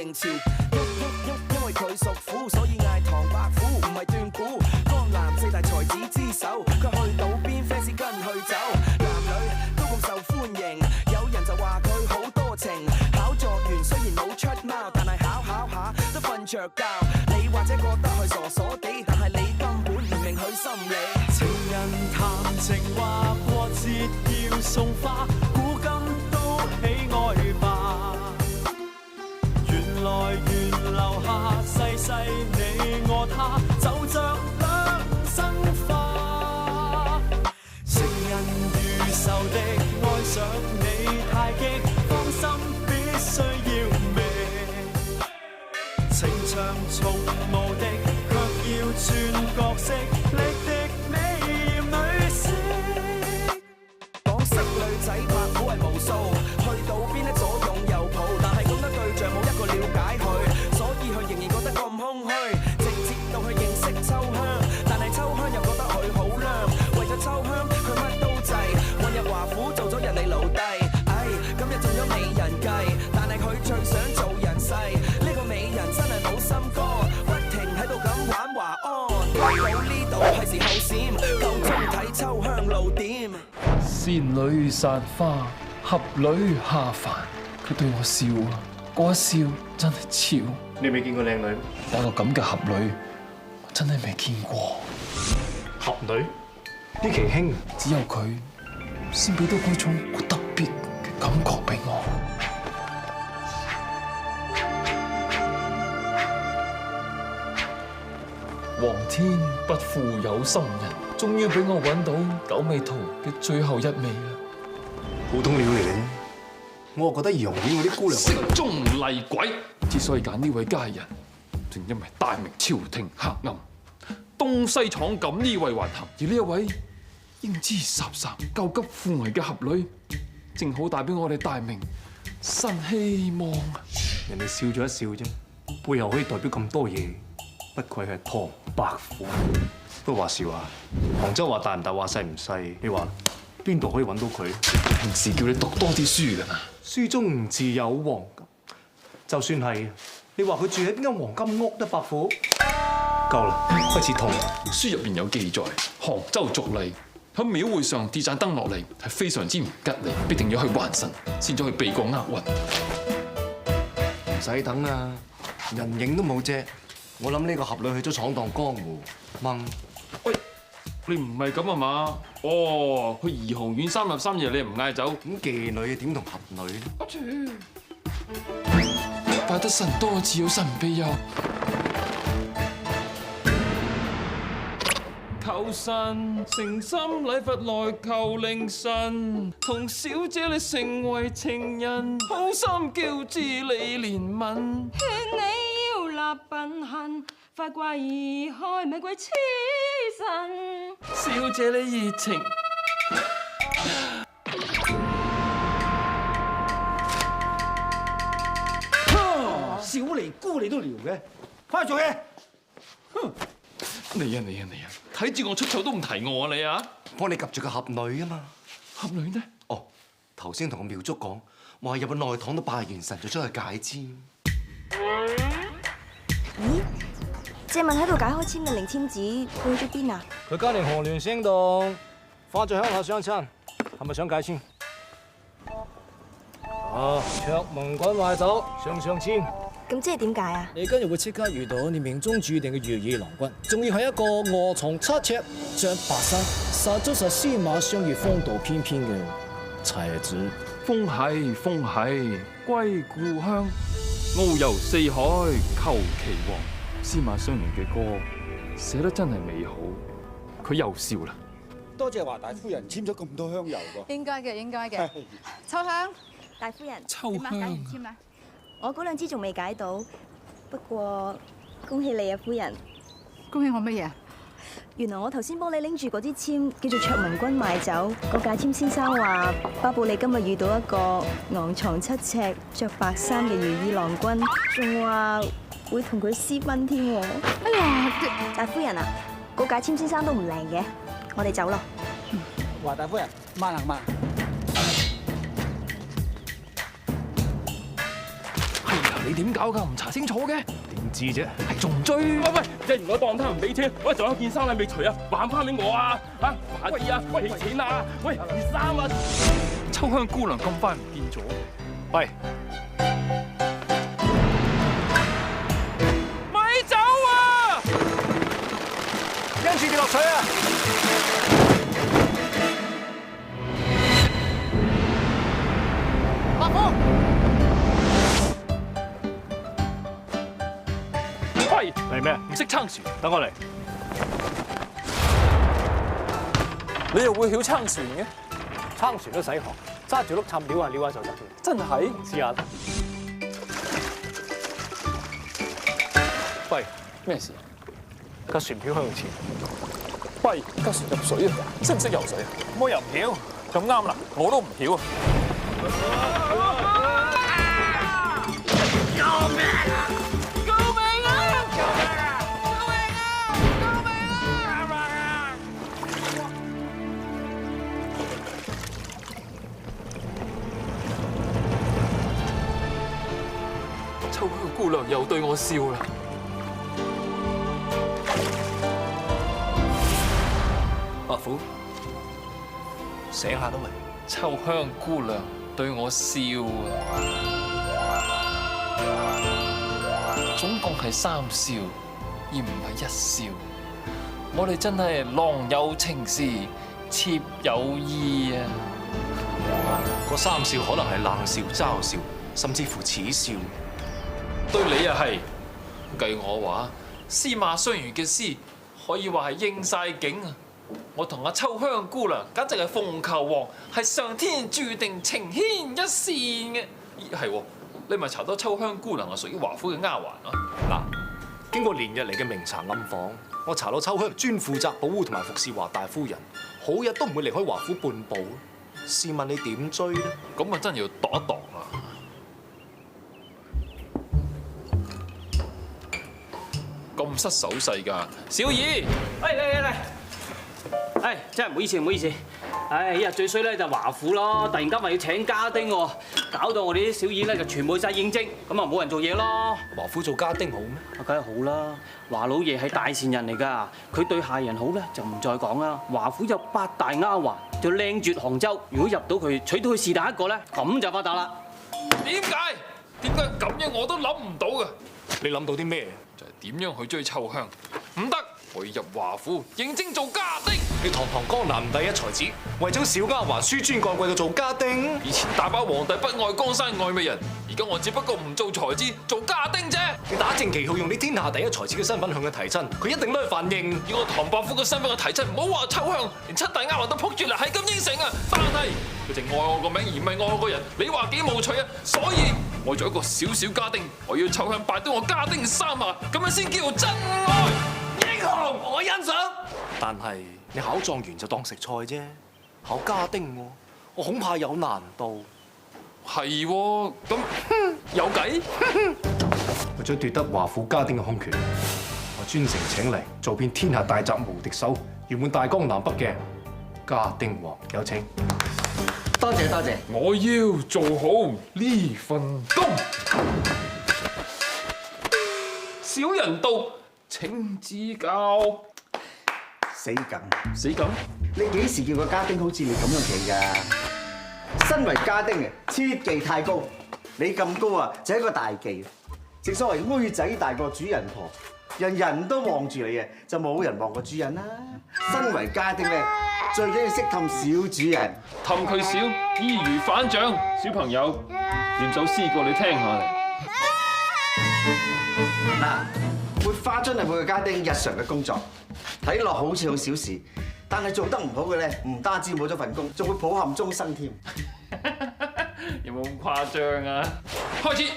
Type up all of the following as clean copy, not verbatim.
明朝。因為佢屬虎，所以嗌唐伯虎，唔係斷估。江南四大才子之首，佢去到邊 fans 跟佢走。男女都咁受歡迎，有人就話佢好多情。考狀元雖然冇出貓，但係考下都瞓着覺。你或者覺得佢傻傻地，但係你根本唔明佢心理。情人談情話過節要送花，古今都喜愛吧。緣來緣留下世世你我他，就像兩生花。情人如仇敵，愛上你太激，芳心必須要覓。情長從無敵，卻要轉角色，力敵美豔女色。港式女仔拍鼓係無數，去到邊呢左擁右抱，但係咁多對象冇一個了解佢，所以佢仍然覺得咁空虛。直接到去認識秋香，但係秋香又覺得佢好娘，為咗秋香佢乜都制，混入華府做咗人哋奴隸。唉，今日中咗美人計，但係佢最想做人世。呢個美人真係冇心肝，不停喺度咁玩華安。到呢度係時候閃，夠鐘睇秋香露點。仙女散花，俠女下凡。佢對我笑啊，嗰一笑真係超。你未見過靚女？有個咁嘅俠女，我真係未見過。俠女呢期興，只有佢先俾到嗰種好特別嘅感覺俾我。皇天不負有心人，終於俾我揾到九尾圖嘅最後一味啦！普通料嚟嘅啫。我覺得怡紅院嗰啲姑娘色中厲鬼，之所以揀呢位佳人，正因為大明朝廷黑暗，東西闖禁呢位還行，而呢一位英姿颯颯、救急扶危嘅俠女，正好帶俾我哋大明新希望啊！人哋笑咗一笑啫，背後可以代表咁多嘢，不愧係唐伯虎。不過話時話，杭州話大唔大，話細唔細，你話邊度可以揾到佢？平時叫你讀多啲書㗎嘛。書中自有黃金，就算係你話佢住喺邊間黃金屋得伯虎，夠啦，開始痛。書入邊有記載，杭州俗例喺廟會上跌盞燈落嚟係非常之唔吉利，必定要去還神先至可以避過厄運。唔使等啦，人影都冇啫。我諗呢個俠女去咗闖蕩江湖，掹。喂，你唔係咁啊嘛？哦，去怡紅院3日3夜你唔嗌走？咁妓女點同俠女咧？阿住，拜得神多自有神庇佑。求神誠心禮佛來求靈神，同小姐你成為情人，好心叫知你憐憫。勸你要立品行，快掛而開咪鬼痴神。小姐你熱情，小尼姑你都撩嘅，翻去做嘢。哼！你啊，睇住我出醜都唔提我啊你啊！幫你及住個俠女啊嘛。俠女呢？哦，頭先同個廟祝講，話入去內堂都拜完神就出去解簽。咦？借問喺度解開簽嘅靈簽子去咗邊啊？佢家連紅鸞星動，翻咗鄉下相親，係咪想解簽？啊，卓文君壞走，上簽。咁即係點解啊？你今日會即刻遇到你命中注定嘅如意郎君，仲要係一個臥床7尺、着白衫、實足實司馬相如、風度翩翩嘅才子。風係歸故鄉，遨遊四海求其王。司馬相如嘅歌寫得真係美好。佢又笑啦。多謝華大夫人簽咗咁多香油喎。應該嘅。秋香，大夫人，秋香，解完簽啦。我嗰兩支仲未解到，不過恭喜你啊，夫人！恭喜我乜嘢？原來我頭先幫你拎住嗰支簽叫做卓文君賣酒，個解簽先生話巴布你今日遇到一個昂藏7尺、着白衫嘅如意郎君，仲話會同佢私奔添喎。哎呀，大夫人啊，個解簽先生都唔靚嘅，我哋走咯。華大夫人，慢行。係啊，你點搞㗎？唔查清楚嘅，點知啫？係仲追？喂，即係如果當他唔俾錢，喂，仲有件衫你未除啊，還翻俾我啊！嚇，還啲啊，喂，錢啊，喂，件衫啊！秋香姑娘咁快唔見咗？喂，咪走啊！跟住跌落水啊！阿峰，喂，嚟咩？唔識撐船，等我嚟。你又會曉撐船嘅？撐船都使學，揸住碌杉撩下撩下就得嘅。真係？試下。喂，咩事？架船漂向前，喂，架船入水啊！識唔識游水啊？我又唔曉。咁啱啦，我都唔曉啊！秋香姑娘又對我笑啦。伯父，醒下都未？秋香姑娘對我笑啊！總共係3笑，而唔係1笑。我哋真係郎有情時，妾有意啊！嗰3笑可能係冷笑、嘲笑，甚至乎恥笑。對你又係，計我話，司馬相如嘅詩可以話係應晒景啊！我同阿秋香姑娘簡直係鳳求凰，係上天注定情牽一線嘅。咦，係喎，你咪查到秋香姑娘係屬於華府嘅丫鬟啊？嗱，經過連日嚟嘅明查暗訪，我查到秋香專負責保護同埋服侍華大夫人，好日都唔會離開華府半步。試問你點追呢？咁啊，真係要度一度啦！咁失手勢㗎，小二，嚟！唉，真係唔好意思，唔好意思。唉，依日最衰咧就華府咯，突然間話要請家丁喎，搞到我哋啲小二咧就全部去曬應徵，咁啊冇人做嘢咯。華府做家丁好咩？梗係好啦，華老爺係大善人嚟㗎，佢對下人好咧就唔再講啦。華府有8大丫鬟，就靚絕杭州。如果入到佢，娶到佢是但一個咧，咁就發達啦。點解咁樣我都諗唔到㗎？你諗到啲咩？就係點樣去追秋香？唔得，我要入華府應徵做家丁。你堂堂江南第一才子，為咗小丫鬟輸尊降貴到做家丁？以前大把皇帝不愛江山愛美人，而家我只不過唔做才子，做家丁啫。你打正旗號用你天下第一才子嘅身份向佢提親，佢一定都係反應。以我唐伯虎嘅身份去提親，唔好話秋香，連7大丫鬟都撲住嚟係咁應承啊！但係佢淨愛我個名而唔係愛我個人，你話幾無趣啊？所以我做一個小小家丁，我要秋香拜到我家丁3下，咁樣先叫做真愛。英雄，我欣賞。但係你考狀元就當食菜啫，考家丁喎，我恐怕有難度。係喎，咁有計？為咗奪得華府家丁嘅空權，我專程請嚟做遍天下大雜無敵手，圓滿大江南北嘅家丁王，有請。多謝多謝。我要做好呢份工。小人道，請指教。死梗！死梗！你幾時叫個家丁好似你咁樣企㗎？身為家丁嘅，切忌太高。你咁高啊，就係一個大忌。正所謂妹仔大過主人婆，人人都望住你嘅，就冇人望過主人啦。身為家丁咧，最緊要識氹小主人，氹佢小，易如反掌。小朋友，念首詩過你聽下嚟。嗱，抹花樽係每個家丁日常嘅工作，睇落好似好小事，但係做得唔好嘅咧，唔單止冇咗份工，仲會抱憾終生添。有冇咁誇張啊？開始。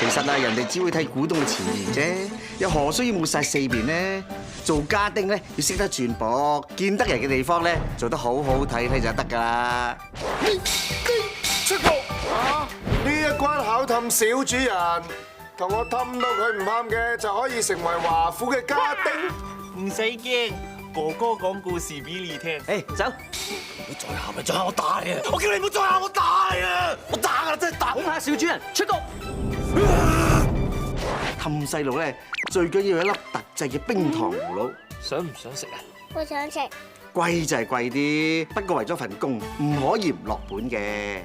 其實啊，人人哋只會睇股東嘅前面啫，又何須要抹晒四面呢？做家丁咧要識得轉博，見得人嘅地方咧做得好好睇睇就得㗎啦。出局啊！呢一關考氹小主人，同我氹到佢唔喊嘅就可以成為華府嘅家丁。唔使驚，哥哥講故事俾你聽。誒，走！你再喊咪再喊我打你啊！我叫你唔好再喊我打你啊！我打啊，真係打！好怕小主人出局。氹細路咧最緊要有一粒特製嘅冰糖葫蘆，想唔想食啊？我想食。貴就係貴啲，不過為咗份工唔可以唔落本嘅。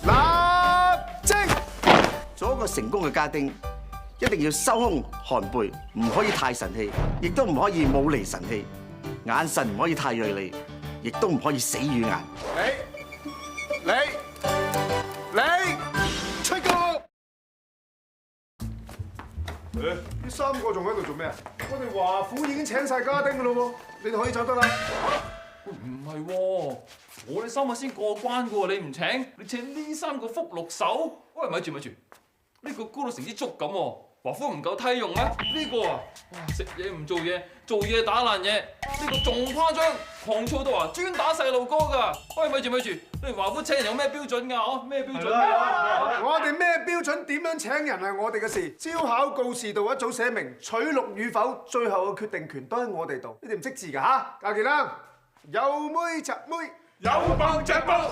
立正，做一個成功嘅家丁，一定要收胸寒背，唔可以太神氣，亦都唔可以冇厘神氣，眼神唔可以太鋭利，亦都唔可以死魚眼。你出局。呢三個仲喺度做咩啊？我哋華府已經請晒家丁噶咯喎，你哋可以走得啦。唔係喎，我哋3個先過關嘅喎，你唔請，你請呢3個福祿壽？喂，咪住，呢個高到成支竹咁喎，華府唔夠梯用咩？呢個啊，哇，食嘢唔做嘢，做嘢打爛嘢，呢個仲誇張，狂躁到話專打細路哥㗎。喂，咪住，你哋華府請人有咩標準㗎？哦，咩標準？我哋咩標準點樣請人係我哋嘅事，招考告示度一早寫明，取錄與否，最後嘅決定權都喺我哋度。你哋唔識字㗎嚇？教傑啦，有妹擲妹，有棒擲棒。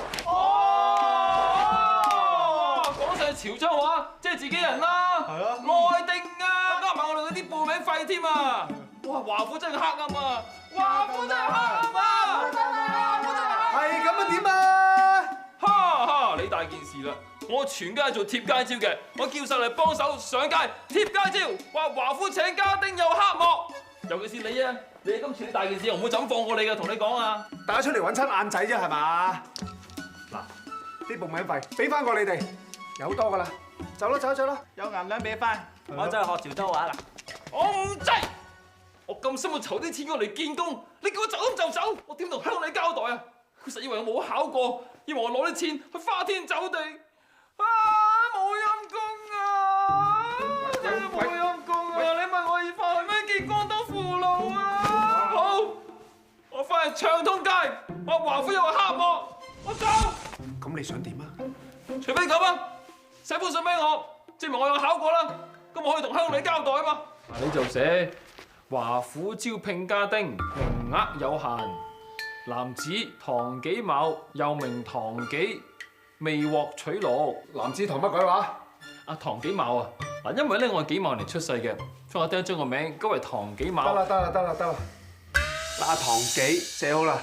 講晒潮州話，即係自己人啦。係啊，內定啊，呃埋我哋嗰啲報名費添啊！哇，華府真係黑暗啊！華府真係黑暗啊！係咁啊點啊？哈！你大件事啦！我全家做貼街招嘅，我叫晒嚟幫手上街貼街招，話華府請家丁有黑幕。尤其是你啊，你今次大件事，我唔會就咁放過你嘅，同你講啊！大家出嚟揾親眼仔啫係嘛？嗱，啲報名費俾翻過你哋，有多噶啦，走啦，有銀兩俾翻，我走去學潮州話啦。我唔制！我咁辛苦籌啲錢過嚟見工，你叫我走就走，我點同鄉里交代啊？佢實以為我冇考過，以為我攞啲錢去花天酒地，啊冇陰功啊！真係冇陰功啊！你問我要翻去咩見光燈父老啊？好，我翻去暢通街，話華府有個黑幕，我走。咁你想點啊？除非咁啊，寫封信俾我，證明我有考過啦，咁我可以同鄉里交代啊嘛。嗱，你就寫華府招聘家丁，名額有限。男子唐幾卯，又名唐幾，未獲取錄。男子唐乜鬼話？唐幾卯啊！嗱，因為咧我係幾卯年出世嘅，所以我掟將個名改為唐幾卯。得啦。嗱，唐幾寫好啦，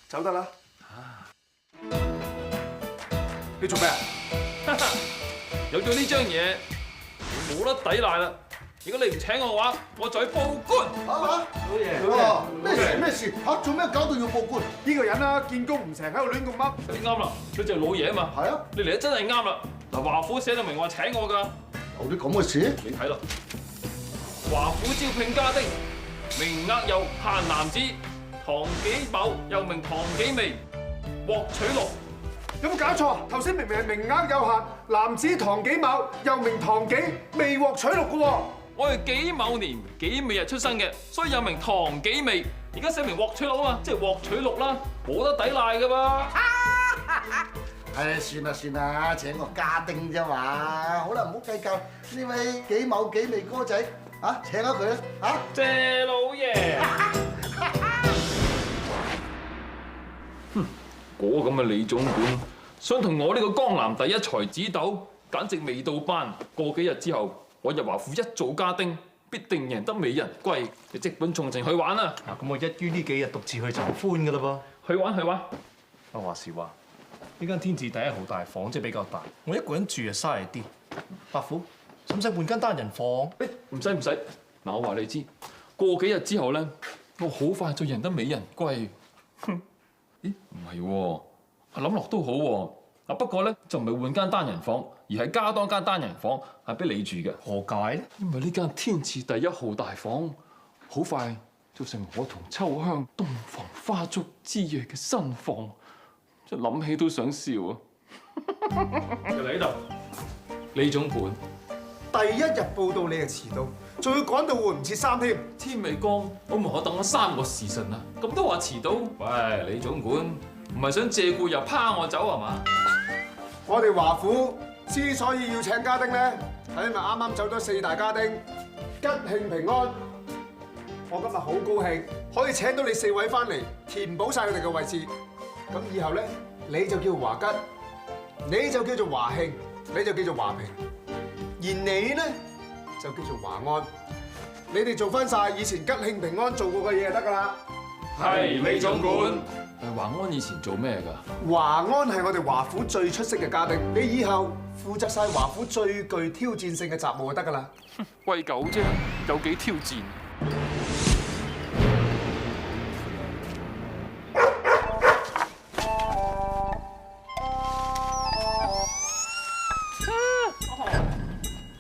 走得啦。你做咩啊？有咗呢張嘢，冇得抵賴啦！如果你唔請我嘅話，我就去報官。好嘢！咩事？嚇，做咩搞到要報官？呢個人啦，見工唔成，喺度亂咁噏。你啱啦，佢就係老爺啊嘛。係啊，你嚟得真係啱啦。嗱，華府寫到明話請我㗎。有啲咁嘅事？你睇啦，華府招聘家丁，名額有限，男子唐幾卯，又名唐幾未，獲取錄。有冇搞錯？頭先明明係名額有限，男子唐幾卯，又名唐幾，未獲取錄嘅喎。我係己卯年己未日出生嘅，所以有名唐幾未。而家寫明獲取錄啊嘛，即係獲取錄啦，冇得抵賴㗎噃。唉，算啦，請個家丁啫嘛。好啦，唔好計較呢位幾卯幾未哥仔，請下佢啦，謝老爺。嗰咁嘅李總管想同我呢個江南第一才子鬥，簡直未到班。過幾日之後，我入華府一做家丁，必定贏得美人歸。你即本從情去玩啦！咁我一於呢幾日獨自去尋歡噶啦噃。去玩。話時話，呢間天字第一號大房即係比較大，我一個人住就嘥啲。伯父，使唔使換間單人房？唔使。嗱，我話你知，過幾日之後咧，我好快就贏得美人歸。咦，唔係喎，諗落都好喎。不過咧就唔係換間單人房，而係加多間單人房係俾你住嘅。何解咧？因為呢間天字第一號大房好快就成我同秋香洞房花燭之夜嘅新房，即係諗起都想笑啊！嚟呢度，李總管，第一日報到你就遲到，仲要趕到換唔切衫添。天未光，我門口等咗3個時辰啦，咁都話遲到？喂，李總管，唔係想借故又拋我走係嘛？我哋華府之所以要請家丁咧，係因為啱啱走咗4大家丁，吉慶平安。我今日好高興可以請到你4位翻嚟，填補晒佢哋嘅位置。咁以後咧，你就叫華吉，你就叫做華慶，你就叫做華平，而你咧就叫做華安。你哋做翻晒以前吉慶平安做過嘅嘢就得㗎啦。係李總管。華安以前做咩㗎？華安係我哋華府最出色嘅家丁，你以後負責晒華府最具挑戰性嘅雜務就得㗎啦。喂狗啫，有幾挑戰？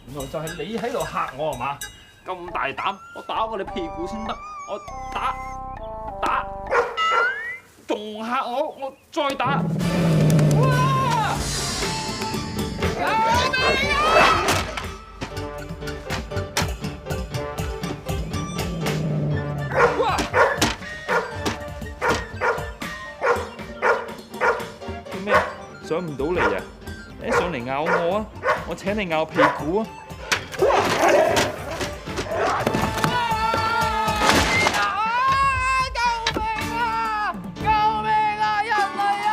原來就係你喺度嚇我係嘛？咁大膽，我打過你屁股先得，我打，仲嚇我再打。哇！救命啊！哇！做咩？上唔到嚟啊？你上嚟咬我啊！我請你咬屁股啊！救命啊！救命啊！人類啊！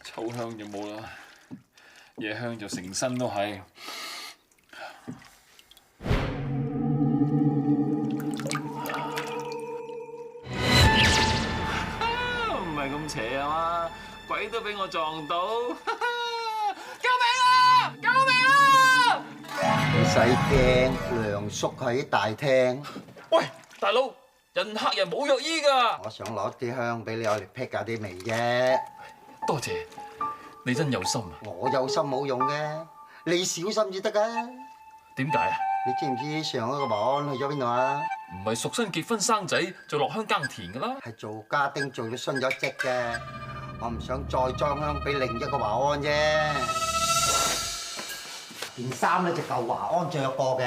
臭香就冇啦，夜香就成身都係。咁邪啊嘛！鬼都俾我撞到！救命啊！救命啊！唔使驚，梁叔喺大廳。喂，大佬，人客人冇藥醫㗎。我想攞啲香俾你，我嚟辟下啲味啫。多謝，你真有心啊！我有心冇用嘅，你小心至得㗎。點解啊？你知唔知上一個保安去咗邊度啊？唔係淑新結婚生仔就落鄉耕田㗎啦。係做家丁做咗殉咗職嘅，我唔想再裝香俾另一個華安啫。件衫咧就舊華安着過嘅，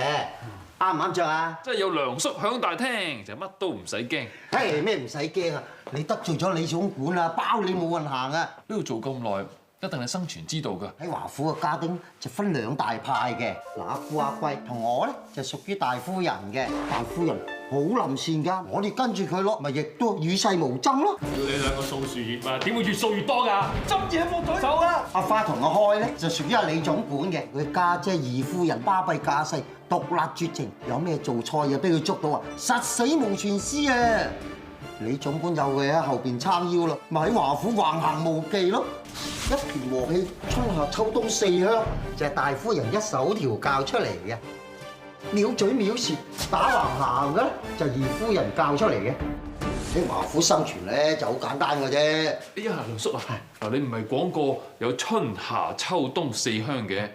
啱唔啱着啊？即係有梁叔響大廳，就乜都唔使驚。嘿，咩唔使驚啊？你得罪咗李總管啊，包你冇運行啊！呢度做咁耐，一定係生存之道㗎。喺華府嘅家丁就分2大派嘅，嗱，阿顧阿貴同我咧就屬於大夫人嘅。大夫人好臨善㗎，我哋跟住佢咯，咪亦都與世無爭咯。要你兩個掃樹葉啊，點會越掃越多㗎？針字喺我袋手啊！阿花同阿開咧就屬於阿李總管嘅，佢家姐二夫人巴閉駕勢，獨立絕情，有咩做錯嘢俾佢捉到啊，實死無全屍啊！李總管有嘅喺後邊撐腰咯，咪喺華府橫行無忌咯。一盤和氣，春夏秋冬4香，就係大夫人一手調教出嚟嘅。藐嘴藐舌、打橫行嘅就係二夫人教出嚟嘅。喺華府生存咧就好簡單嘅啫。哎呀，梁叔啊，嗱你唔係講過有春夏秋冬4香嘅，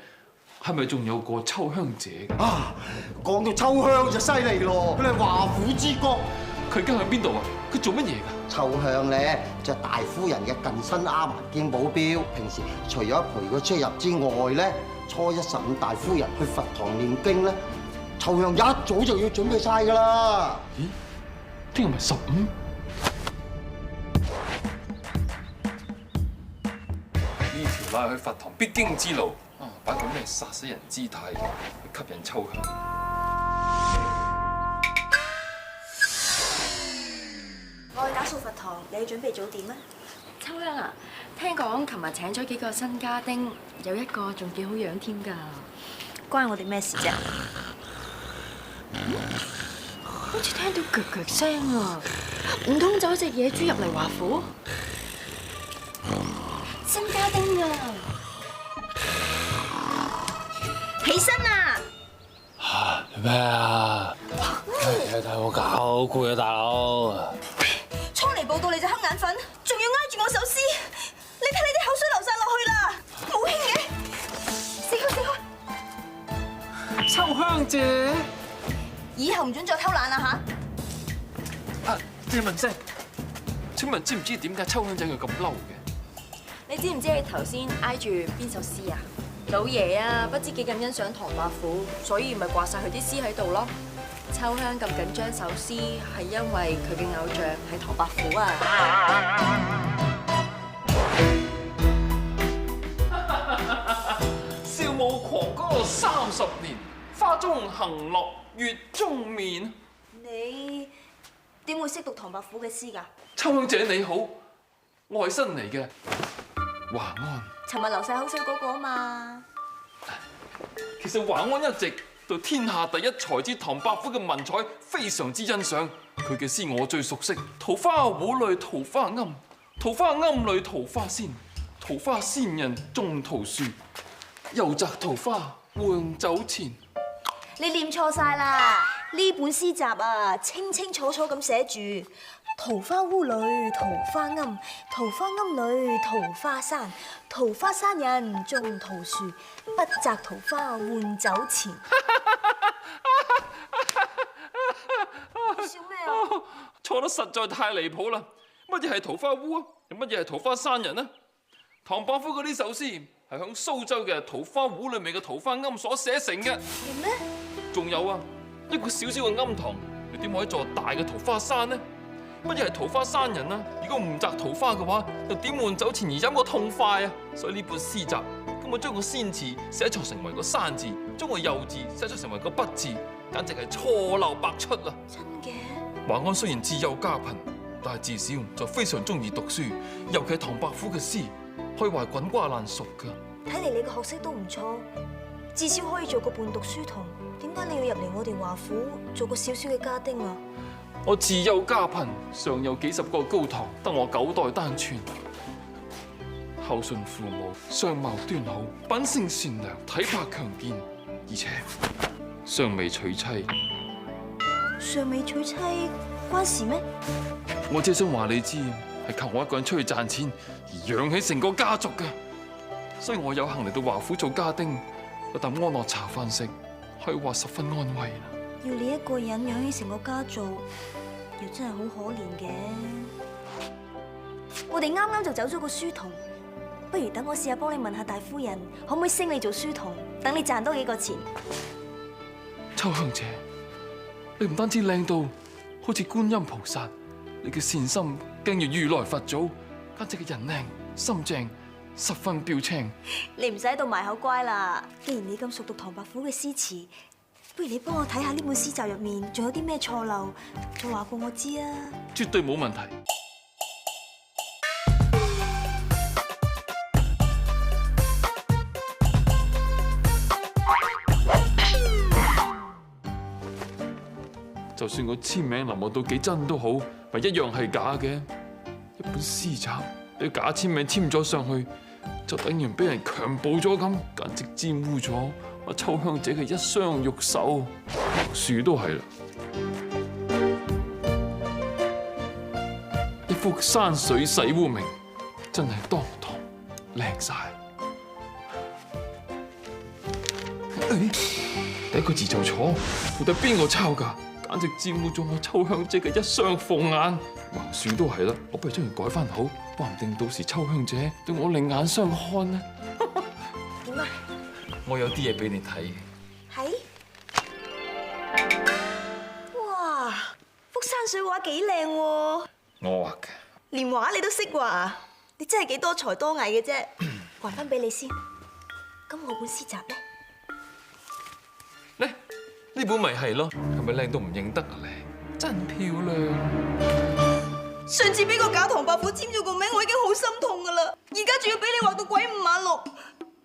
係咪仲有個秋香姐？啊，講到秋香就犀利咯，佢係華府之國。佢而家喺邊度啊？佢做乜嘢㗎？秋香咧就係大夫人嘅近身丫鬟兼保鏢，平時除咗陪佢出入之外咧，初1、15大夫人去佛堂念經咧，秋香一早就要準備晒㗎啦。咦？聽日咪15？呢條拉去佛堂必經之路啊！擺個咩殺死人姿態去吸引秋香？我去打掃佛堂，你準備早點啊？秋香啊，聽講琴日請咗幾個新家丁，有一個仲幾好樣添㗎。關我哋咩事啫？好似聽到腳腳聲啊！唔通走隻野豬入嚟華府？新家丁啊！起身啊！咩啊？睇我搞好攰啊，大佬！初嚟報到你就瞌眼瞓，仲要挨住我首詩，你睇你啲口水流晒落去啦，冇興嘅，死開死開！秋香姐，以後唔准再偷懶啦嚇！啊，借問聲，請問知唔知點解秋香姐佢咁嬲嘅？你知唔知你頭先挨住邊首詩啊？老爺啊，不知幾咁欣賞唐伯虎，所以咪掛晒佢啲詩喺度咯。秋香咁緊張首詩，係因為佢嘅偶像係唐伯虎啊！笑舞狂歌30年，花中行樂月中眠。你點會識讀唐伯虎嘅詩㗎？秋香姐你好，我係新嚟嘅華安。尋日流晒口水嗰個啊嘛。其實華安一直對天下第一才子唐伯虎嘅文采非常之欣賞，佢嘅詩我最熟悉。桃花湖裏桃花庵，桃花庵裏桃花仙，桃花仙人種桃樹，又摘桃花換酒錢。你念錯晒啦！呢本詩集啊，清清楚楚咁寫住桃花坞裏桃花庵，桃花庵裏桃花山，桃花山人種桃樹，不摘桃花換酒錢。笑咩啊？錯得實在太離譜啦！乜嘢係桃花坞啊？又乜嘢係桃花山人呢？唐伯虎嗰啲首詩係響蘇州嘅桃花湖裏面嘅桃花庵所寫成嘅。係咩？仲有啊，一個小小嘅庵堂，又點可以座大嘅桃花山呢？乜嘢係桃花山人啊？如果唔摘桃花嘅話，又點換酒錢而飲個痛快啊？所以呢本詩集，咁我將個仙字寫錯成為個山字，將個右字寫錯成為個不字，簡直係錯漏百出啦！真嘅？華安雖然自幼家貧，但係自小就非常中意讀書，尤其係唐伯虎嘅詩，可以話係滾瓜爛熟噶。睇嚟你個學識都唔錯，至少可以做個伴讀書童。點解你要入嚟我哋華府做個小小嘅家丁啊？我自幼家貧，上有幾十個高堂，得我9代單傳。孝順父母，相貌端好，品性善良，體魄強健，而且尚未娶妻。尚未娶妻關事咩？我只想話你知，係靠我一個人出去賺錢而養起成個家族嘅，所以我有幸嚟到華府做家丁，有啖安樂茶飯食，可以話十分安慰啦。要你一個人養起成個家族，又真係好可憐嘅。我哋啱啱就走咗個書童，不如等我試下幫你問下大夫人，可唔可以升你做書童，等你賺多幾個錢。秋香姐，你唔單止靚到好似觀音菩薩，你嘅善心更如如來佛祖，簡直係人靚心正，十分標青。你唔使喺度埋口乖啦，既然你咁熟讀唐伯虎嘅詩詞，不如你幫我睇下呢本詩集入面仲有啲咩錯漏，再話過我知啊！絕對冇問題。就算我簽名臨摹到幾真都好，咪一樣係假嘅。一本詩集俾假簽名簽咗上去，就等於俾人強暴咗咁，簡直玷污咗我秋香姐嘅一雙玉手。樹都係啦，一幅山水洗污名，真係當堂靚晒。第一個字就錯，到底邊個抄㗎？簡直玷污咗我秋香姐嘅一雙鳳眼。橫豎都係啦，我不如將佢改翻好，話唔定到時秋香姐對我另眼相看呢。點啊？我有啲嘢俾你睇。係？哇！幅山水畫幾靚喎！我畫嘅。連畫你都識畫，你真係幾多才多藝嘅啫。還翻俾你先。咁我本詩集咧？呢本咪係咯，係咪靚到唔認得啊？靚，真漂亮。上次俾個假唐伯虎簽咗個名，我已經好心痛噶啦，而家仲要俾你畫到鬼五馬六，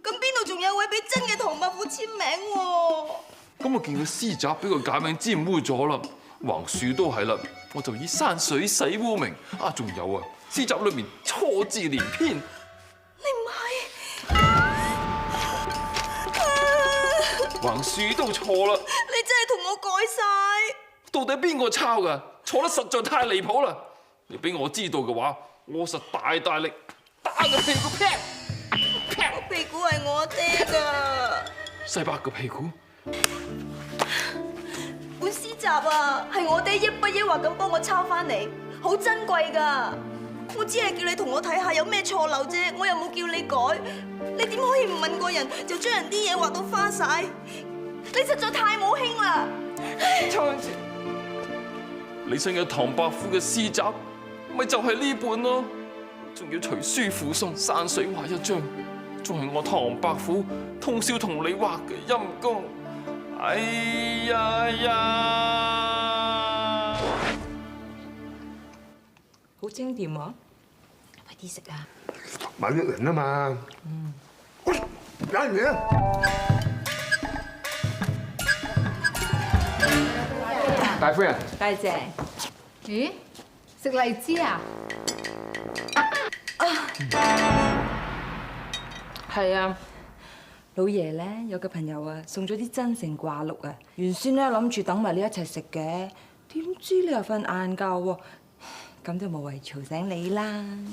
咁邊度仲有位俾真嘅唐伯虎簽名喎？咁我見個詩集俾個假名沾污咗啦，橫豎都係啦，我就以山水洗污名。啊，仲有啊，詩集裏面錯字連篇。你唔係？橫豎都錯啦！你真係同我改晒？到底邊個抄㗎？錯得實在太離譜啦！你俾我知道嘅話，我實大力打個屁股劈劈。個屁股係我爹㗎。西伯個屁股。本本詩集啊，係我爹一筆一畫咁幫我抄翻嚟，好珍貴㗎。我只係叫你同我睇下有咩錯漏啫，我又冇叫你改。你點可以唔問過人就將人啲嘢畫到花晒？你實在太冇興啦！秋香姐，你想有唐伯虎嘅詩集，咪就係呢本咯，仲要隨書附送山水畫一張，仲係我唐伯虎通宵同你畫嘅陰公。哎呀呀！好清甜啊！快啲食啊！買益人啊嘛。喂，有人嚟啊！大夫人，多謝。咦？食荔枝啊？係啊，老爺咧有個朋友啊送咗啲真誠掛綠啊，原先咧諗住等埋你一齊食嘅，點知你又瞓晏覺喎，咁就無謂嘈醒你啦。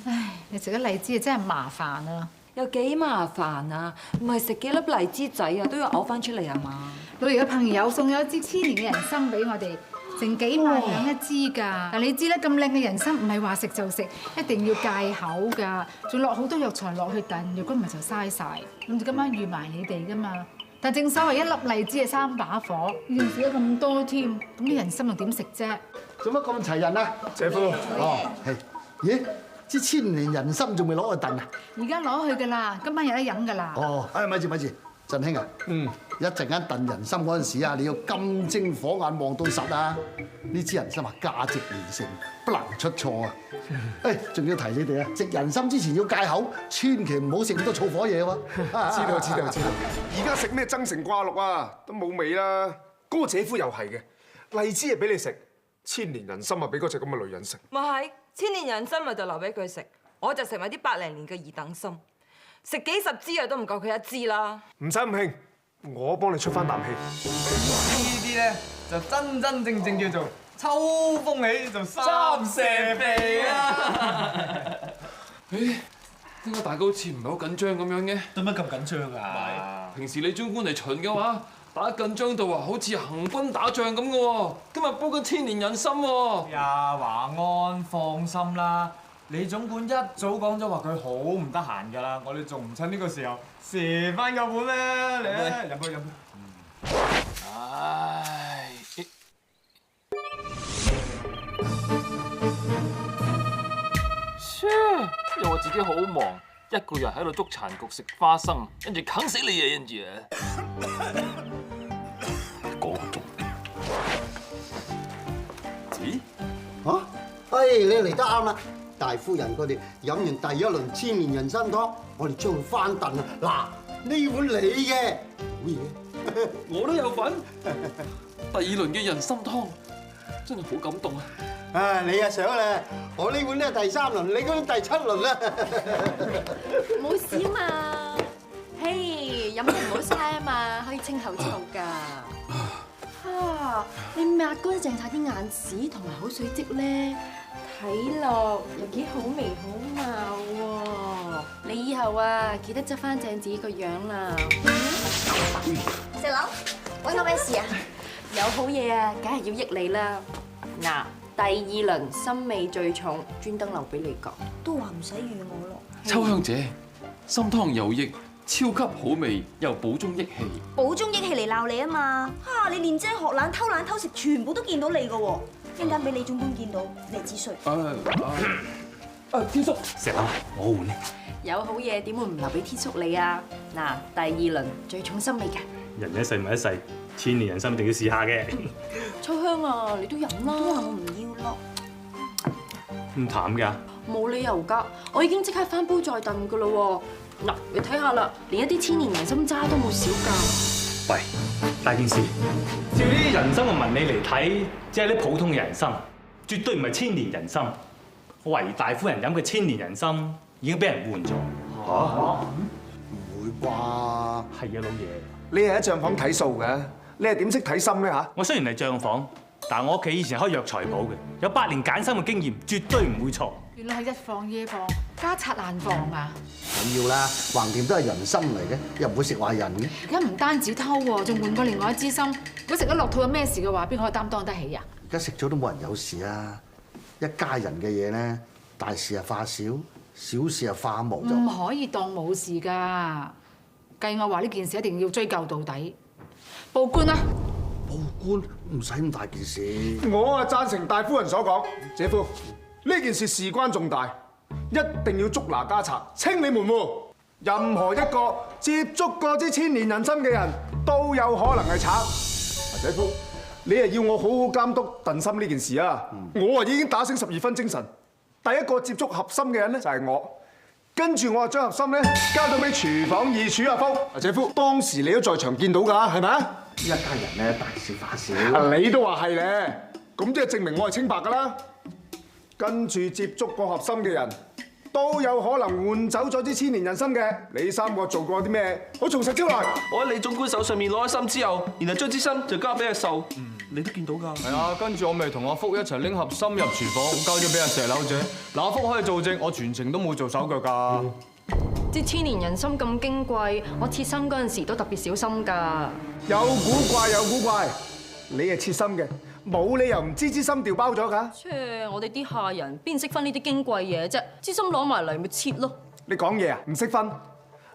唉，你食咗荔枝真係麻煩啊！有幾麻煩啊？唔係食幾粒荔枝仔啊都要嘔翻出嚟啊嘛！老爺嘅朋友送咗一支千年嘅人參俾我哋，成幾萬兩一支㗎。但你知咧，咁靚嘅人參唔係話食就食，一定要戒口㗎，仲落好多藥材落去燉，如果唔係就嘥晒。諗住今晚預埋你哋㗎嘛。但正所謂一粒荔枝係三把火，你仲食咗咁多添，咁啲人參又點食啫？做乜咁齊人啊？姐夫，哦，係。咦？支千年人參仲未攞去燉啊？而家攞去㗎啦，今晚有得飲㗎啦。哦，咪住，振興啊，一陣間燉人參嗰陣時啊，你要金睛火眼望到實啊！呢支人參啊，價值連城，不能出錯啊！誒，仲要提你哋啊，食人參之前要戒口，千祈唔好食咁多燥火嘢喎。知道。而家食咩增城掛綠啊，都冇味啦。嗰個姐夫又係嘅，荔枝係俾你食，千年人參啊俾嗰隻咁嘅女人食。咪係千年人參咪就留俾佢食，我就食埋啲百零年嘅二等參，食幾十支啊都唔夠佢一支啦。唔使咁興，我幫你出翻啖氣。呢啲咧就真真正正叫做秋風起就三蛇肥啊！誒，點解大哥好似唔係好緊張咁樣嘅？做乜咁緊張啊？平時你總管嚟巡嘅話，打緊張到啊，好似行軍打仗咁嘅喎。今日煲緊千年人參喎。呀，華安放心啦，李總管一早講咗話佢好唔得閒㗎啦，我哋仲唔趁呢個時候射翻個碗咩？嚟啊，飲杯。唉，因為我自己好忙，一個人喺度捉殘局食花生，跟住啃死你啊！跟住講中咦？嚇！你嚟得啱啦！大夫人佢哋飲完第一輪千年人參湯，我哋將佢翻燉啊！嗱，呢碗你嘅，好嘢，我都有份。第二輪嘅人參湯真係好感動啊！你啊想啦，我呢碗咧第三輪，你嗰碗第七輪啦。冇事嘛，嘿，飲嘢唔好嘥啊嘛，可以清口臭㗎。你抹乾淨晒啲眼屎同埋口水跡咧，睇落又幾好眉好貌喎。你以後啊，記得執翻正自己個樣啦。石樓，揾我咩事啊？有好嘢啊，梗係要益你啦。嗱，第二輪參味最重，專登留俾你講。都話唔使預我咯。秋香姐，參湯有益，超級好味，又補中益氣。補中益氣嚟鬧你啊嘛！你練精學懶偷懶偷食，全部都見到你噶喎！一陣間俾李總管見到，你係知衰。天叔，石樓，我換你。有好嘢點會唔留俾天叔你啊？嗱，第二輪最重參味㗎。人一世物一世，千年人參一定要試下嘅。秋香啊，你都飲啦。都話我唔要咯。咁淡㗎？冇理由㗎，我已經即刻翻煲再燉㗎啦喎。嗱，你睇下啦，連一啲千年人參渣都冇少㗎。喂，大件事，照呢啲人參嘅紋理嚟睇，只係啲普通嘅人參，絕對唔係千年人參。我懷疑大夫人飲嘅千年人參已經俾人換咗。唔會啩？係啊，老爺。你係喺帳房睇數嘅，你係點識睇參咧嚇？我雖然係帳房，但係我屋企以前開藥材鋪嘅，有8年揀參嘅經驗，絕對唔會錯。原來係日防夜防，家賊難防啊！緊要啦，橫掂都係人參嚟嘅，又唔會食壞人嘅。而家唔單止偷喎，仲換過另外一支參。如果食得落肚有咩事嘅話，邊個可以擔當得起啊？而家食咗都冇人有事啊！一家人嘅嘢咧，大事啊化小，小事啊化無。唔可以當冇事㗎。計我話呢件事一定要追究到底，報官啦！報官唔使咁大件事。我啊贊成大夫人所講，姐夫呢件事事關重大，一定要捉拿家賊，清理門戶。任何一個接觸過支千年人參嘅人都有可能係賊。姐夫，你係要我好好監督燉參呢件事啊！我啊已經打醒12分精神。第一個接觸合參嘅人咧就係我，跟住我啊將合參咧交到俾廚房二廚阿福。姐夫，當時你都在場見到㗎，係咪啊？一家人咧大事化小。你都話係咧，咁即係證明我係清白㗎啦。跟住接觸過合參嘅人都有可能換走咗支千年人參嘅。你三個做過啲咩？好從實招來。我喺李總管手上面攞咗參之後，然後將支參就交俾阿秀。你都見到㗎。係啊，跟住我咪同阿福一齊拎盒參入廚房，交咗俾阿石榴姐。嗱，阿福可以做證，我全程都冇做手腳㗎。支千年人參咁矜貴，我切參嗰陣時都特別小心㗎。有古怪有古怪，你係切參嘅，冇理由唔知支參調包咗㗎。切，我哋啲下人邊識分呢啲矜貴嘢啫？支參攞埋嚟咪切咯。你講嘢啊，唔識分。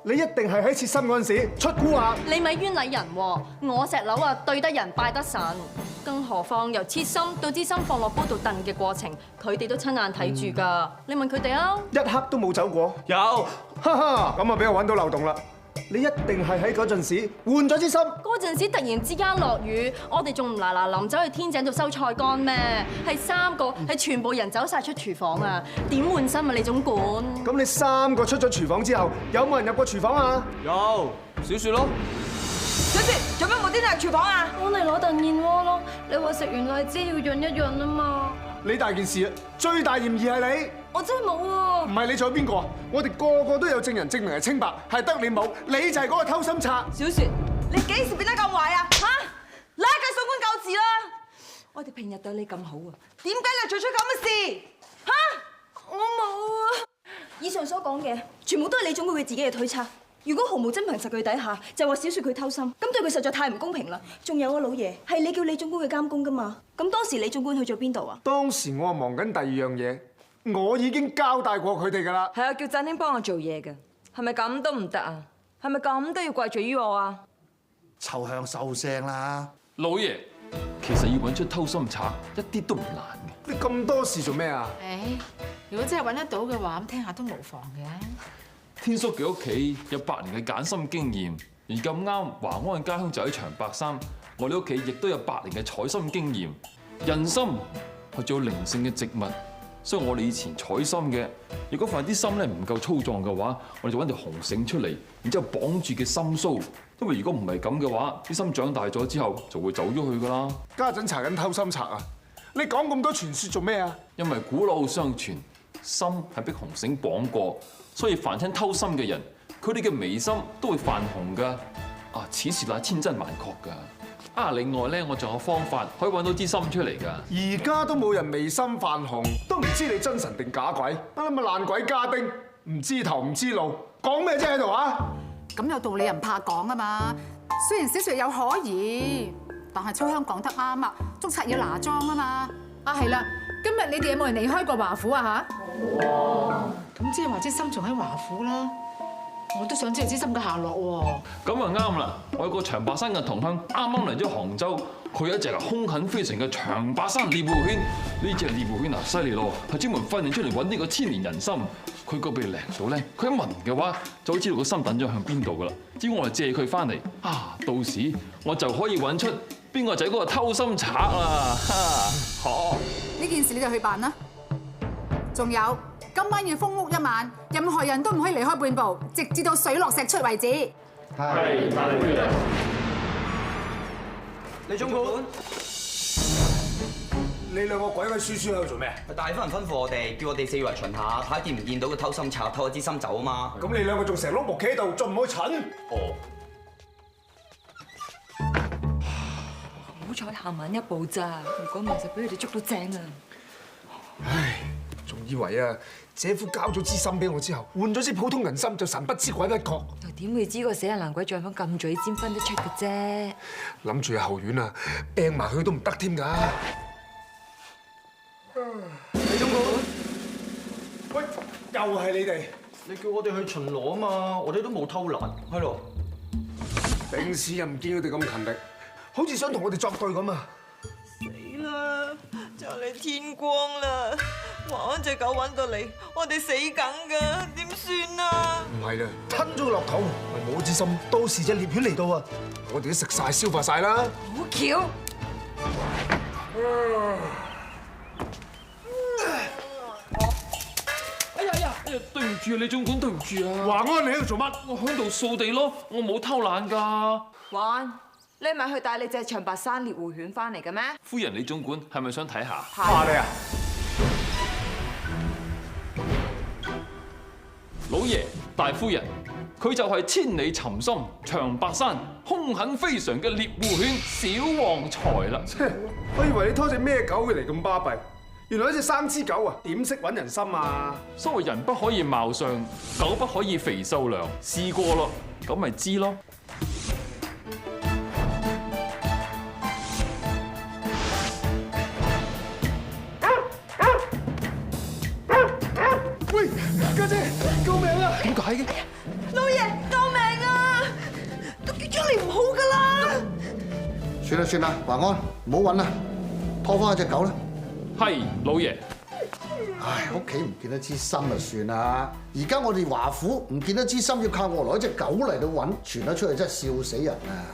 你一定係喺切參嗰陣時出蠱惑。你咪冤禮人喎！我石榴啊，對得人拜得神，更何況由切參到支參放落煲度燉嘅過程，佢哋都親眼睇住㗎。你問佢哋啊，一刻都冇走過。有，哈哈，咁啊俾我揾到漏洞啦！你一定係喺嗰陣時換咗支參。嗰陣時突然之間落雨，我哋仲唔嗱嗱臨走去天井度收菜乾咩？係全部人走晒出廚房啊！點換參啊，李總管？咁你3個出咗廚房之後，有冇人入過廚房啊？有，小雪咯。小雪，做咩冇啲人入廚房啊？我嚟攞燉燕窩咯，你話食完荔枝要潤一潤啊嘛。你大件事啊，最大嫌疑係你。我真係冇喎。唔係你仲有邊個啊？我哋個個都有證人證明係清白，係得你冇，你就係嗰個偷參賊。小雪，你幾時變得咁壞啊？嚇！拉佢送官究治啦！我哋平日對你咁好啊，點解你做出咁嘅事？嚇！我冇啊。以上所講嘅，全部都係李總管佢自己嘅推測。如果毫無真憑實據底下就話小雪佢偷參，咁對佢實在太唔公平啦。仲有啊，老爺，係你叫李總管去監工噶嘛？咁當時李總管去咗邊度啊？當時我係忙緊第二樣嘢，我已經交代過佢哋㗎啦。係啊，叫振興幫我做嘢嘅，係咪咁都唔得啊？係咪咁都要怪罪於我啊？臭香收聲啦！老爺，其實要揾出偷參賊一啲都唔難嘅。你咁多事做咩啊？如果真係揾得到嘅話，咁聽下都無妨嘅。天叔嘅屋企有8年嘅揀參經驗，而咁啱華安嘅家鄉就喺長白山，我哋屋企亦都有8年嘅採參經驗。人參係最有靈性嘅植物，所以我哋以前採參嘅，如果發現啲參咧唔夠粗壯嘅話，我哋就揾條紅繩出嚟，然之後綁住嘅參鬚。因為如果唔係咁嘅話，啲參長大咗之後就會走咗去㗎啦。家陣查緊偷參賊啊！你講咁多傳說做咩啊？因為古老相傳，參係俾紅繩綁過，所以凡親偷參嘅人，佢哋嘅眉心都會泛紅㗎。啊，此事乃千真萬確㗎。啊，另外咧，我仲有方法可以揾到支參出嚟㗎。而家都冇人眉心泛紅，都唔知你真神定假鬼。啊，你咪爛鬼家丁，唔知頭唔知路，講咩啫喺度啊？咁有道理人唔怕講啊嘛。雖然小雪有可疑，但係秋香講得啱啊，捉賊要拿贓啊嘛。啊係啦，今日你哋有冇人離開過華府啊嚇？咁即係話支參仲喺華府啦。我都想知道支參嘅下落喎。咁啊啱啦！我有個長白山嘅同鄉，啱啱嚟咗杭州，佢有一隻兇狠非常嘅長白山獵戶犬。呢隻獵戶犬啊犀利咯，係專門訓練出嚟揾呢個千年人參。佢個鼻靈到咧，佢一聞嘅話就會知道個參等咗向邊度噶啦。只要我哋借佢翻嚟，啊，到時我就可以揾出邊個就係嗰個偷參賊啦！哈，好。呢件事你就去辦啦。仲有，今晚要封屋1晚，任何人都唔可以離開半步，直至到水落石出為止。係，大夫人。李總管，你兩個鬼鬼祟祟喺度做咩？大夫人吩咐我哋，叫我哋4圍巡下，睇下見唔見到個偷參賊偷咗支參走啊嘛。咁你兩個仲成碌木企喺度，仲唔去診？哦。好彩行晚一步咋，如果唔係就俾佢哋捉到正啊！唉，仲以為啊，姐夫交咗支心俾我之後，換咗支普通人參就神不知鬼不覺。又點會知個死人爛鬼帳房咁嘴尖分得出嘅啫？諗住後院啊，病埋佢都唔得添㗎。李總管，喂，又係你哋。你叫我哋去巡邏啊嘛，我哋都冇偷懶，係咯。平時又唔見佢哋咁勤力，好似想同我哋作對咁啊！死啦！就嚟天光啦，華安隻狗揾到你，我哋死梗㗎，點算啊？唔係啦，吞咗佢落肚，咪冇支心，到時隻獵犬嚟到啊，我哋都食晒消化晒啦。好巧！對唔住啊，李總管，對唔住啊！華安，你喺度做乜？我喺度掃地咯，我冇偷懶㗎。華安，你係咪去帶你隻長白山獵狐犬翻嚟嘅咩？夫人，李總管係咪想睇下？怕你啊！老爺、大夫人，佢就係千里尋心、長白山、兇狠非常嘅獵狐犬小旺財啦。我以為你拖隻咩狗佢嚟咁巴閉，原來一隻3肢狗啊，點識揾人心啊？所謂人不可以貌相，狗不可以肥瘦良，試過咯，咁咪知咯。喂，家姐，救命啊！點解嘅？老爺，救命啊！都叫咗你唔好噶啦！算啦，華安，唔好揾啦，拖翻隻狗啦。係，老爺。唉，屋企唔見得支心就算啦。而家我哋華府唔見得支心，要靠我攞隻狗嚟到揾，傳得出去真係笑死人啊！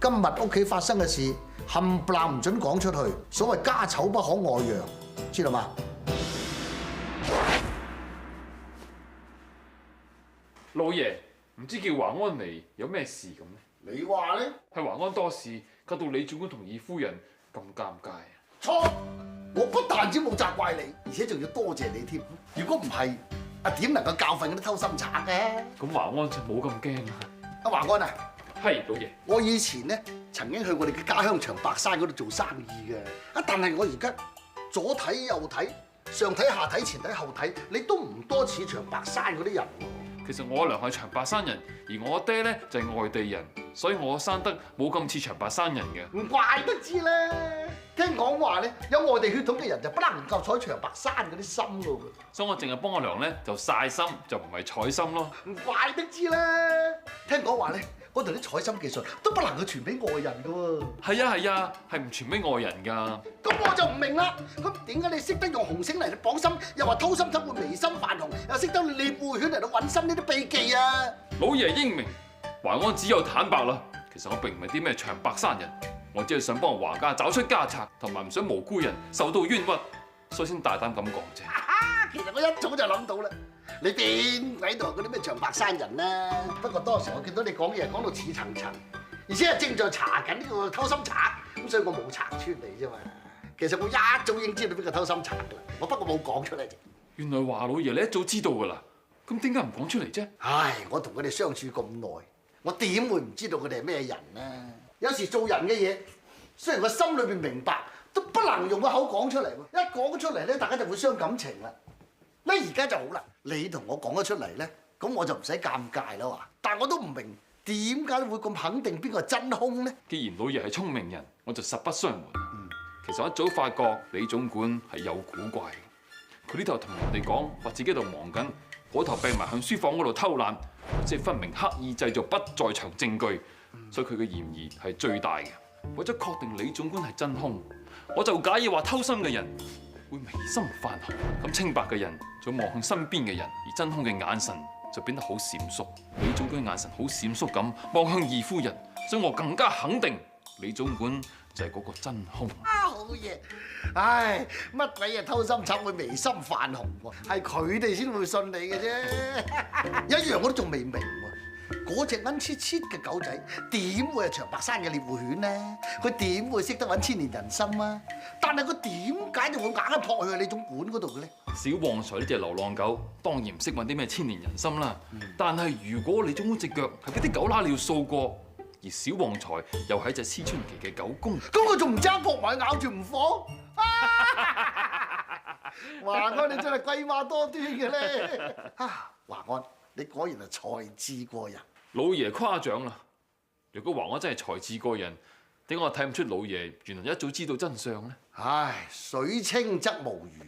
今日屋企發生嘅事，冚唪唥唔准講出去。所謂家醜不可外揚，知道嘛？老爺，唔知叫華安嚟有咩事咁咧？你話咧？係華安多事，搞到李總管同二夫人咁尷尬啊！錯！我不但止冇責怪你，而且仲要多謝你添。如果唔係，點能夠教訓嗰啲偷心賊嘅？咁華安就冇咁驚啦。阿華安啊，係老爺。我以前咧曾經去我哋嘅家鄉長白山嗰度做生意嘅，但係我而家左睇右睇，上睇下睇，前睇後睇，你都唔多似長白山嗰啲人喎。其實我阿娘係長白山人，而我阿爹咧就係外地人，所以我生得冇咁似長白山人嘅。唔怪得知啦，聽講話咧有外地血統嘅人就不能夠採長白山嗰啲參咯。所以我淨係幫阿娘咧就曬參，就唔係採參咯。唔怪得知啦，聽講話咧嗰度啲採參技術都不能夠傳俾外人噶喎。係啊，係唔傳俾外人㗎。咁我就唔明啦，咁點解你識得用紅繩嚟綁參，又話偷心賊會眉心泛紅，又識得獵狐犬嚟到揾參呢啲秘技啊？老爺英明，華安只有坦白啦。其實我並唔係啲咩長白山人，我只係想幫華家找出家賊，同埋唔想無辜人受到冤屈，所以先大膽咁講啫。其實我一早就諗到啦，你邊鬼度嗰啲咩長白山人啦？不過當時我見到你講嘢講到似層層，而且係正在查緊呢個偷心賊，咁所以我冇拆穿你啫嘛。其實我一早已經知道邊個偷心賊噶啦，我不過冇講出嚟啫。原來華老爺你一早知道噶啦，咁點解唔講出嚟啫？唉，我同佢哋相處咁耐，我點會唔知道佢哋係咩人呢？有時做人嘅嘢，雖然我心裏邊明白，都不能用個口講出嚟喎。一講出嚟咧，大家就會傷感情啦。呢而家就好啦，你同我講咗出嚟咧，咁我就唔使尷尬啦話。但係我都唔明點解會咁肯定邊個係真兇呢？既然老爺係聰明人，我就實不相瞞。其實我一早發覺李總管係有古怪嘅。佢呢頭同人哋講話自己喺度忙緊，嗰頭病埋向書房嗰度偷懶，即係分明刻意製造不在場證據，所以佢嘅嫌疑係最大嘅。為咗確定李總管係真兇，我就假意話偷心嘅人會眉心泛紅，咁清白嘅人就望向身邊嘅人，而真兇嘅眼神就變得好閃縮。李總管眼神好閃縮咁望向二夫人，所以我更加肯定李總管就係嗰個真兇。好嘢！唉，乜鬼嘢偷心賊會眉心泛紅喎？係佢哋先會信你嘅啫。一樣我都仲未明喎，嗰隻恩切切嘅狗仔點會係長白山嘅獵狐犬呢？佢點會識得揾千年人參啊？但係佢點解就會硬係撲去李總管嗰度嘅咧？小旺財呢隻流浪狗當然唔識揾啲咩千年人參啦，但係如果李總管隻腳係俾啲狗乸尿掃過，而小旺財又係隻思春期嘅狗公，咁佢仲唔爭撲埋咬住唔放？華安你真係鬼話多端嘅咧！啊，華安你果然係才智過人。老爺誇獎啦！如果華安真係才智過人，點解我睇唔出老爺原來一早知道真相呢？唉，水清則無魚，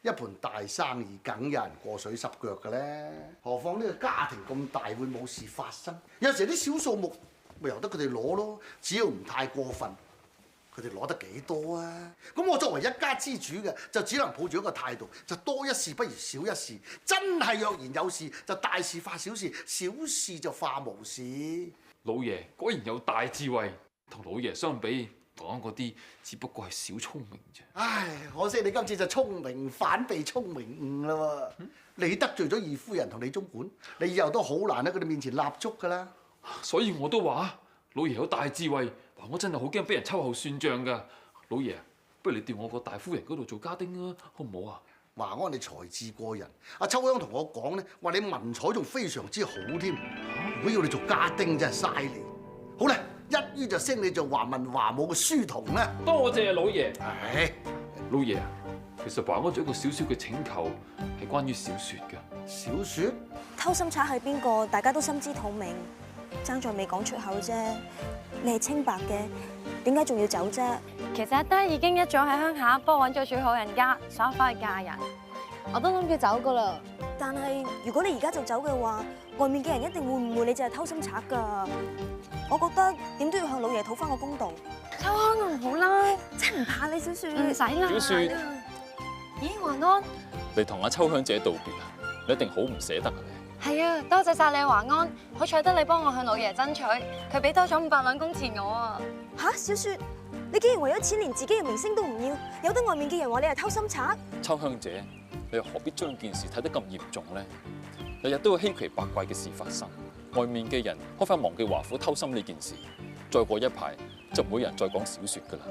一盤大生意梗有人過水濕腳嘅咧。何況呢個家庭咁大，會冇事發生？有時啲小數目咪由得佢哋攞咯，只要唔太過分。佢哋攞得幾多啊？咁我作為一家之主嘅，就只能抱住一個態度，就多一事不如少一事。真係若然有事，就大事化小事，小事就化無事。老爺果然有大智慧，同老爺相比，講嗰啲只不過係小聰明啫。唉，可惜你今次就聰明反被聰明誤啦喎！你得罪咗二夫人同李總管，你以後都好難喺佢哋面前立足噶啦。所以我都話老爺有大智慧。我真係好驚俾人秋後算賬㗎，老爺，不如你調我個大夫人嗰度做家丁啊，好唔好啊？華安你才智過人，阿秋香同我講咧，話你文采仲非常之好添。如果要你做家丁，真係嘥你。好啦，一於就升你做華文華武嘅書童啦。多謝老爺。係，老爺啊，其實華安仲有一個小小嘅請求，係關於小説㗎。小説？偷心賊係邊個？大家都心知肚明，爭在未講出口啫。你係清白嘅，點解仲要走啫？其實阿爹已經一早喺鄉下幫我揾咗最好人家，想我翻去嫁人。我都諗住走噶啦。但係如果你而家就走嘅話，外面嘅人一定會誤會你就係偷心賊㗎。我覺得點都要向老爺討翻個公道。秋香唔好啦，真唔怕你小雪。唔使啦。小雪，咦，華安？你同阿秋香姐道別啊？你一定好唔捨得啊！係啊，多謝晒你華安，好彩得你幫我向老爺爭取，佢俾多咗500兩工錢我啊！吓，小雪，你竟然為咗錢連自己嘅名聲都唔要，由得外面嘅人話你係偷心賊？秋香姐，你又何必將件事睇得咁嚴重呢？日日都有稀奇百怪嘅事發生，外面嘅人好快忘記華府偷心呢件事，再過一排就唔會有人再講小説㗎啦。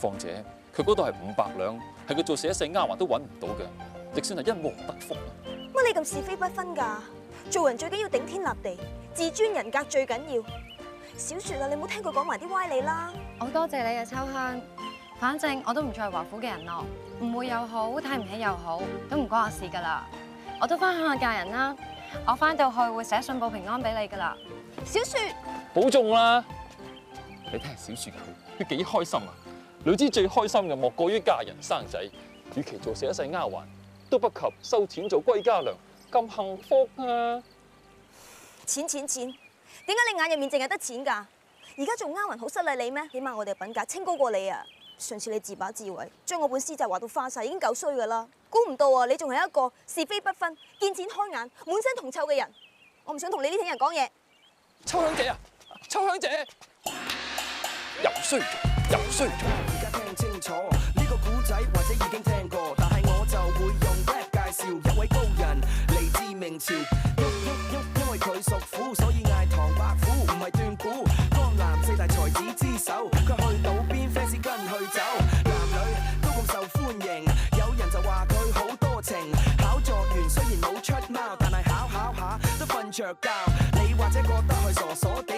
況且佢嗰度係500兩，係佢做死一世丫鬟都揾唔到嘅，亦算係因禍得福啊！乜你咁是非不分㗎？做人最緊要頂天立地，自尊人格最緊要。小雪啊，你唔好聽佢講埋啲歪理啦。好多謝你啊，秋香。反正我都唔再係華府嘅人咯，誤會又好，睇唔起又好，都唔關我事㗎啦。我都翻鄉下嫁人啦，我翻到去會寫信報平安俾你㗎啦。小雪，保重啦！你睇下小雪佢幾開心啊！女子最開心嘅莫過於嫁人生仔，與其做死一世丫鬟，都不及收錢做歸家娘咁幸福啊！錢，點解你眼入面淨係得錢㗎？而家做丫鬟好失禮你咩？起碼我哋品格清高過你啊！上次你自把自為，將我本詩集話到花晒，已經夠衰㗎啦！估唔到啊，你仲係一個是非不分、見錢開眼、滿身銅臭嘅人。我唔想同你呢啲人講嘢。秋香姐啊，秋香姐，又衰咗，又衰咗。而家聽清楚呢個古仔，或者已經聽過，但係我就會用 rap 介紹一位高人嚟自明朝。因為佢屬虎，所以嗌唐伯虎，唔係斷估。江南4大才子之首，佢去到邊 fans 跟去走，男女都咁受歡迎。有人就話佢好多情，考狀元雖然冇出貓，但係考下都瞓着覺。你或者覺得佢傻傻地。